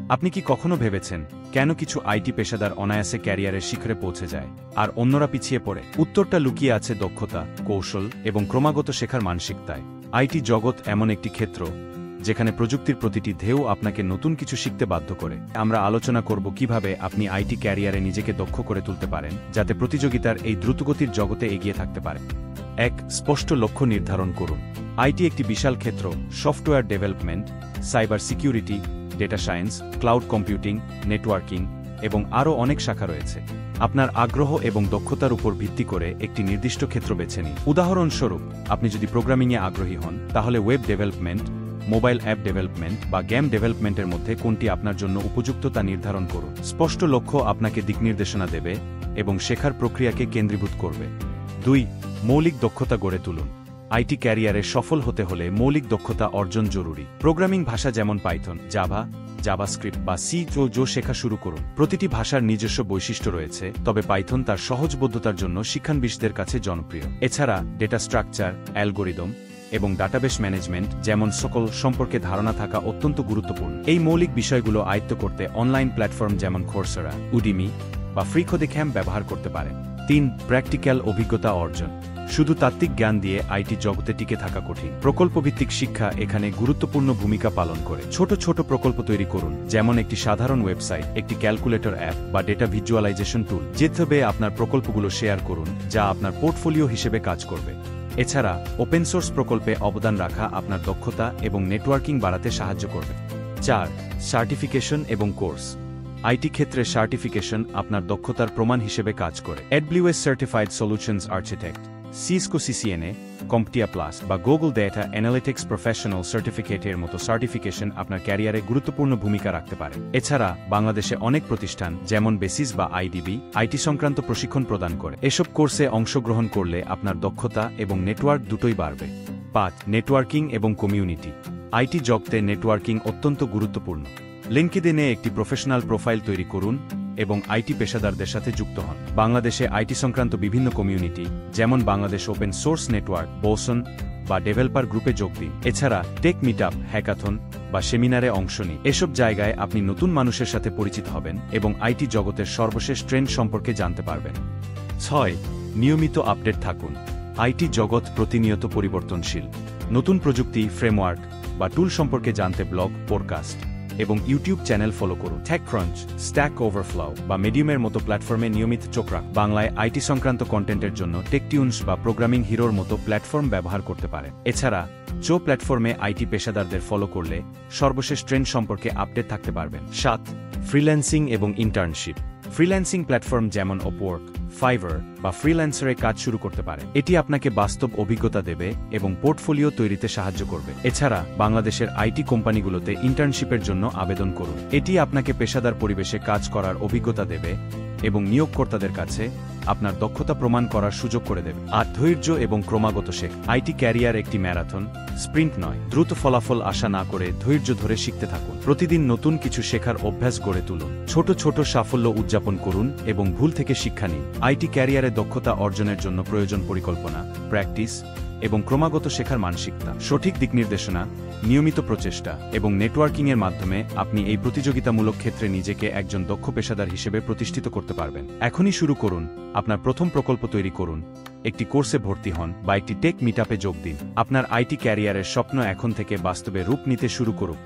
আপনি কি কখনো ভেবেছেন কেন কিছু আইটি পেশাদার অনায়াসে ক্যারিয়ারের শিখরে পৌঁছে যায় আর অন্যরা পিছিয়ে পড়ে? উত্তরটা লুকিয়ে আছে দক্ষতা, কৌশল এবং ক্রমাগত শেখার মানসিকতায়। আইটি জগৎ এমন একটি ক্ষেত্র যেখানে প্রযুক্তির প্রতিটি ঢেউ আপনাকে নতুন কিছু শিখতে বাধ্য করে। আমরা আলোচনা করব কিভাবে আপনি আইটি ক্যারিয়ারে নিজেকে দক্ষ করে তুলতে পারেন, যাতে প্রতিযোগিতার এই দ্রুতগতির জগতে এগিয়ে থাকতে পারেন। এক, স্পষ্ট লক্ষ্য নির্ধারণ করুন। আইটি একটি বিশাল ক্ষেত্র। Software development, cyber security, data science, cloud computing, networking এবং আরও অনেক শাখা রয়েছে। আপনার আগ্রহ এবং দক্ষতার উপর ভিত্তি করে একটি নির্দিষ্ট ক্ষেত্র বেছে নিন। উদাহরণস্বরূপ, আপনি যদি প্রোগ্রামিংয়ে আগ্রহী হন, তাহলে web development, mobile app development বা গেম ডেভেলপমেন্টের মধ্যে কোনটি আপনার জন্য উপযুক্ত তা নির্ধারণ করুন। স্পষ্ট লক্ষ্য আপনাকে দিকনির্দেশনা দেবে এবং শেখার প্রক্রিয়াকে কেন্দ্রীভূত করবে। 2. মৌলিক দক্ষতা গড়ে তুলুন। আইটি ক্যারিয়ারে সফল হতে হলে মৌলিক দক্ষতা অর্জন জরুরি। প্রোগ্রামিং ভাষা যেমন পাইথন, জাভা, জাভাস্ক্রিপ্ট বা সি শেখা শুরু করুন। প্রতিটি ভাষার নিজস্ব বৈশিষ্ট্য রয়েছে, তবে পাইথন তার সহজবোধ্যতার জন্য শিক্ষানবিশদের কাছে জনপ্রিয়। এছাড়া ডেটা স্ট্রাকচার, অ্যালগোরিদম এবং ডাটাবেস ম্যানেজমেন্ট যেমন সকল সম্পর্কে ধারণা থাকা অত্যন্ত গুরুত্বপূর্ণ। এই মৌলিক বিষয়গুলো আয়ত্ত করতে অনলাইন প্ল্যাটফর্ম যেমন কোর্সেরা, উডিমি বা ফ্রিকোদেক্যাম্প ব্যবহার করতে পারেন। 3. প্র্যাকটিক্যাল অভিজ্ঞতা অর্জন। শুধু তাত্ত্বিক জ্ঞান দিয়ে আইটি জগতে টিকে থাকা কঠিন। প্রকল্পভিত্তিক শিক্ষা এখানে গুরুত্বপূর্ণ ভূমিকা পালন করে। ছোট ছোট প্রকল্প তৈরি করুন, যেমন একটি সাধারণ ওয়েবসাইট, একটি ক্যালকুলেটর অ্যাপ বা ডেটা ভিজুয়ালাইজেশন টুল। যেভাবে আপনার প্রকল্পগুলো শেয়ার করুন, যা আপনার পোর্টফোলিও হিসেবে কাজ করবে। এছাড়া ওপেন সোর্স প্রকল্পে অবদান রাখা আপনার দক্ষতা এবং নেটওয়ার্কিং বাড়াতে সাহায্য করবে। 4. সার্টিফিকেশন এবং কোর্স। আইটি ক্ষেত্রে সার্টিফিকেশন আপনার দক্ষতার প্রমাণ হিসেবে কাজ করে। AWS certified solutions architect, Cisco CCNA, CompTIA plus বা গুগল ডেটা অ্যানালিটিক্স প্রফেশনাল সার্টিফিকেটের মতো সার্টিফিকেশন আপনার ক্যারিয়ারে গুরুত্বপূর্ণ ভূমিকা রাখতে পারে। এছাড়া বাংলাদেশে অনেক প্রতিষ্ঠান যেমন বেসিস বা আইডিবি আইটি সংক্রান্ত প্রশিক্ষণ প্রদান করে। এসব কোর্সে অংশগ্রহণ করলে আপনার দক্ষতা এবং নেটওয়ার্ক দুটোই বাড়বে। 5. নেটওয়ার্কিং এবং কমিউনিটি। আইটি জগতে নেটওয়ার্কিং অত্যন্ত গুরুত্বপূর্ণ। লিঙ্কডইনে একটি প্রফেশনাল প্রোফাইল তৈরি করুন এবং আইটি পেশাদারদের সাথে যুক্ত হন। বাংলাদেশে আইটি সংক্রান্ত বিভিন্ন কমিউনিটি যেমন Bangladesh open source network, boson বা ডেভেলপার গ্রুপে যোগ দিন। এছাড়া টেক মিটআপ, হ্যাকাথন বা সেমিনারে অংশ নিন। এসব জায়গায় আপনি নতুন মানুষের সাথে পরিচিত হবেন এবং আইটি জগতের সর্বশেষ ট্রেন্ড সম্পর্কে জানতে পারবেন। 6. নিয়মিত আপডেট থাকুন। আইটি জগৎ প্রতিনিয়ত পরিবর্তনশীল। নতুন প্রযুক্তি, ফ্রেমওয়ার্ক বা টুল সম্পর্কে জানতে ব্লগ, পডকাস্ট এবং ইউটিউব চ্যানেল ফলো করুন। টেকক্রাঞ্চ, স্ট্যাক ওভারফ্লো বা মিডিয়ামের মতো প্ল্যাটফর্মে নিয়মিত চোখ রাখুন। বাংলায় আইটি সংক্রান্ত কন্টেন্টের জন্য টেকটিউনস বা প্রোগ্রামিং হিরোর মতো প্ল্যাটফর্ম ব্যবহার করতে পারেন। এছাড়া প্ল্যাটফর্মে আইটি পেশাদারদের ফলো করলে সর্বশেষ ট্রেন্ড সম্পর্কে আপডেট থাকতে পারবেন। 7. ফ্রিল্যান্সিং এবং ইন্টার্নশিপ। ফ্রিল্যান্সিং প্ল্যাটফর্ম যেমন আপওয়ার্ক, ফাইভার বা ফ্রিল্যান্সারে কাজ শুরু করতে পারে। এটি আপনাকে বাস্তব অভিজ্ঞতা দেবে এবং পোর্টফোলিও তৈরিতে সাহায্য করবে। এছাড়া বাংলাদেশের আইটি কোম্পানিগুলোতে ইন্টার্নশিপের জন্য আবেদন করুন। এটি আপনাকে পেশাদার পরিবেশে কাজ করার অভিজ্ঞতা দেবে এবং নিয়োগকর্তাদের কাছে আপনার দক্ষতা প্রমাণ করার সুযোগ করে দেবে। আর ধৈর্য এবং ক্রমাগত শেখ। আইটি ক্যারিয়ার একটি ম্যারাথন, স্প্রিন্ট নয়। দ্রুত ফলাফল আশা না করে ধৈর্য ধরে শিখতে থাকুন। প্রতিদিন নতুন কিছু শেখার অভ্যাস গড়ে তুলুন। ছোট ছোট সাফল্য উদযাপন করুন এবং ভুল থেকে শিক্ষা নিন। আইটি ক্যারিয়ারে দক্ষতা অর্জনের জন্য প্রয়োজন পরিকল্পনা, প্র্যাকটিস এবং ক্রমাগত শেখার মানসিকতা। সঠিক দিকনির্দেশনা, নিয়মিত প্রচেষ্টা এবং নেটওয়ার্কিংয়ের মাধ্যমে আপনি এই প্রতিযোগিতামূলক ক্ষেত্রে নিজেকে একজন দক্ষ পেশাদার হিসেবে প্রতিষ্ঠিত করতে পারবেন। এখনই শুরু করুন। আপনার প্রথম প্রকল্প তৈরি করুন, একটি কোর্সে ভর্তি হন বা একটি টেক মিটআপে যোগ দিন। আপনার আইটি ক্যারিয়ারের স্বপ্ন এখন থেকে বাস্তবে রূপ নিতে শুরু করুক।